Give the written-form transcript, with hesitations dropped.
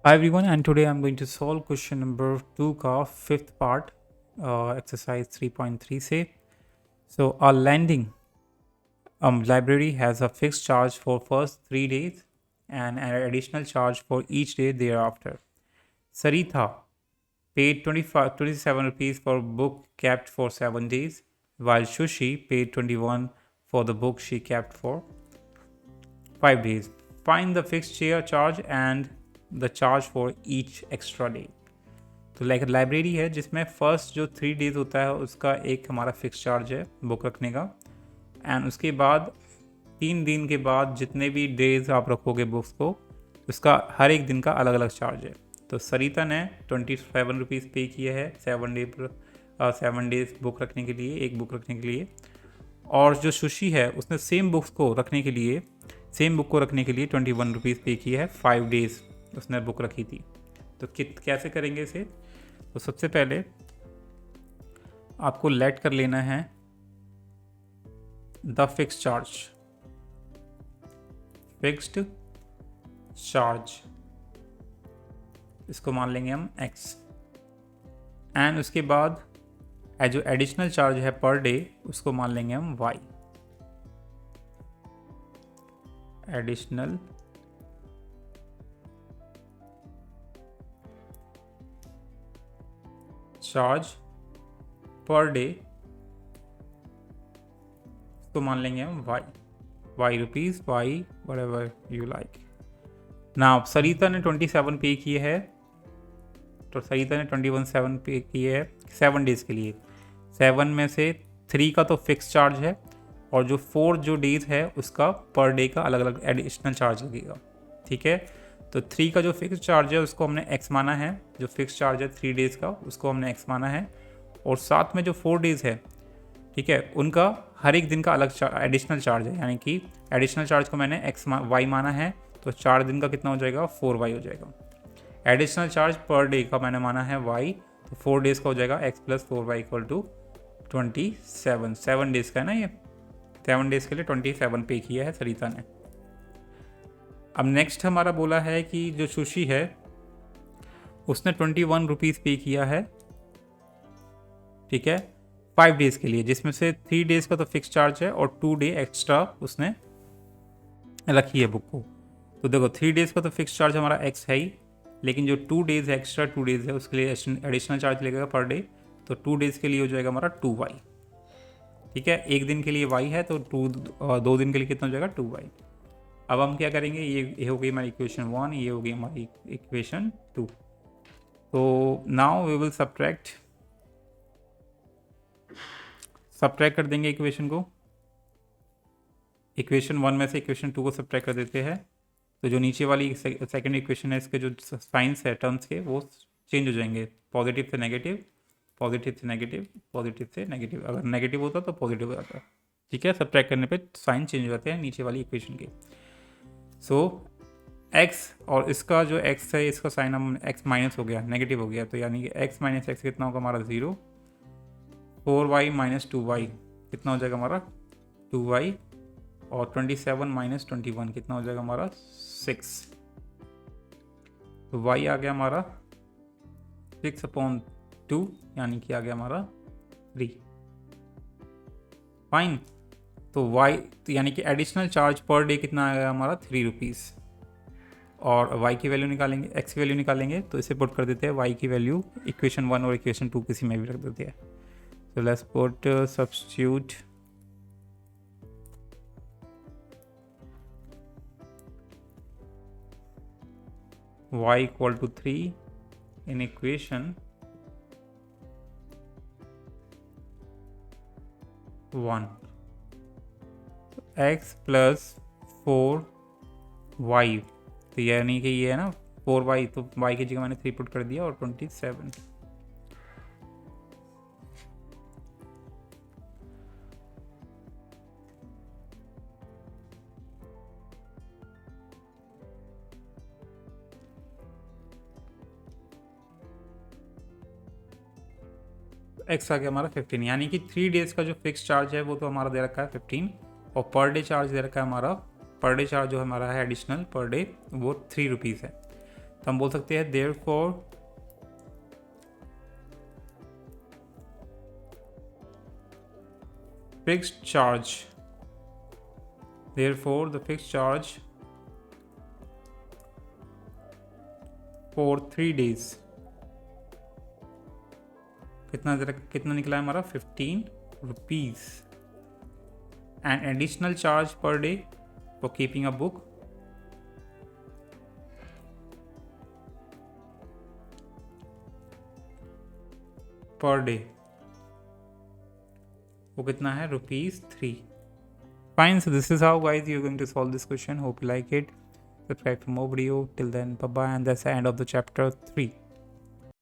Hi everyone, and today I'm going to solve question number 2 का fifth part, exercise 3.3 से. So our lending library has a fixed charge for first 3 days and an additional charge for each day thereafter. Saritha paid 27 rupees for book kept for 7 days, while Shushi paid 21 for the book she kept for 5 days. Find the fixed chair charge and the charge for each extra day. तो library है जिसमें first जो 3 days होता है उसका एक हमारा fix charge है बुक रखने का, एंड उसके बाद 3 दिन के बाद जितने भी डेज आप रखोगे बुक्स को उसका हर एक दिन का अलग अलग चार्ज है. तो सरिता ने 27 रुपीज़ पे किया है 7 डेज बुक रखने के लिए, एक बुक रखने के लिए. और जो सुशी है उसने सेम बुक को रखने के लिए 21 रुपीज़ पे किया है. 5 डेज उसने बुक रखी थी. तो कैसे करेंगे इसे? तो सबसे पहले आपको लेट कर लेना है द फिक्स्ड चार्ज, इसको मान लेंगे हम x, एंड उसके बाद जो एडिशनल चार्ज है पर डे उसको मान लेंगे हम y. Additional charge per day इसको मान लेंगे हम y rupees, y whatever you like. Now Sarita ने 27 पे किए है, तो सरिता ने 21 पे किए है 7 डेज के लिए. 7 में से 3 का तो फिक्स चार्ज है और जो 4 जो डेज है उसका पर डे का अलग अलग एडिशनल चार्ज लगेगा. ठीक है, तो 3 का जो फिक्स चार्ज है उसको हमने x माना है, जो फिक्स चार्ज है 3 डेज का उसको हमने x माना है, और साथ में जो 4 डेज है, ठीक है, उनका हर एक दिन का अलग एडिशनल चार्ज है. यानी कि एडिशनल चार्ज को मैंने y माना है, तो 4 दिन का कितना हो जाएगा 4y हो जाएगा. एडिशनल चार्ज पर डे का मैंने माना है y, तो 4 डेज का हो जाएगा x + 4y = 27. 7 डेज का है ना, ये 7 डेज के लिए 27 पे किया है सरिता ने. अब नेक्स्ट हमारा बोला है कि जो सुशी है उसने 21 रुपीज़ पे किया है, ठीक है, 5 डेज के लिए, जिसमें से 3 डेज का तो फिक्स चार्ज है और 2 डे एक्स्ट्रा उसने रखी है बुक को. तो देखो 3 डेज का तो फिक्स चार्ज हमारा x है ही, लेकिन जो 2 डेज एक्स्ट्रा 2 डेज है उसके लिए एडिशनल चार्ज लगेगा पर डे. तो 2 डेज के लिए हो जाएगा हमारा 2y. ठीक है, एक दिन के लिए y है तो 2 दिन के लिए कितना हो जाएगा 2y. अब हम क्या करेंगे, ये हो गई हमारी इक्वेशन 1, ये हो गई हमारी इक्वेशन 2. तो नाउ वी विल सब्ट्रैक्ट कर देंगे इक्वेशन को. इक्वेशन 1 में से इक्वेशन 2 को सब्ट्रैक्ट कर देते हैं. तो जो नीचे वाली सेकंड इक्वेशन है इसके जो साइंस है टर्म्स के वो चेंज हो जाएंगे, पॉजिटिव से नेगेटिव, पॉजिटिव से नेगेटिव, पॉजिटिव से नेगेटिव. अगर नेगेटिव होता तो पॉजिटिव हो जाता. ठीक है, सब्ट्रैक्ट करने पे साइन चेंज हो जाते हैं नीचे वाली इक्वेशन के. सो x और इसका जो x है इसका साइन हम x माइनस हो गया, नेगेटिव हो गया, तो यानी कि x माइनस एक्स कितना होगा हमारा 0. 4y माइनस 2y कितना हो जाएगा हमारा 2y, और 27 माइनस 21 कितना हो जाएगा हमारा 6. तो y आ गया हमारा 6/2, यानी कि आ गया हमारा 3. फाइन. तो y तो यानी कि एडिशनल चार्ज पर डे कितना आएगा हमारा 3 रुपीज़, और y की वैल्यू निकालेंगे, x की वैल्यू निकालेंगे, तो इसे पुट कर देते हैं y की वैल्यू इक्वेशन 1 और इक्वेशन 2 किसी में भी रख देते हैं. So let's put substitute y = 3 in equation 1. So x + 4y, तो यानी कि ये है ना 4y, तो y की जगह मैंने 3 पुट कर दिया, और 27. एक्स आ गया हमारा 15, यानी कि 3 डेज का जो फिक्स चार्ज है वो तो हमारा दे रखा है 15, और पर डे चार्ज दे रखा है हमारा, पर डे चार्ज जो हमारा है एडिशनल पर डे वो 3 रुपीज़ है. तो हम बोल सकते हैं therefore fixed charge, therefore the fixed charge for 3 days, कितना निकला है हमारा 15 rupees, and additional charge per day for keeping a book per day, वो कितना है ₹3. Fine, so this is how guys you're going to solve this question. Hope you like it. Subscribe for more video. Till then, bye bye, and that's the end of the chapter 3.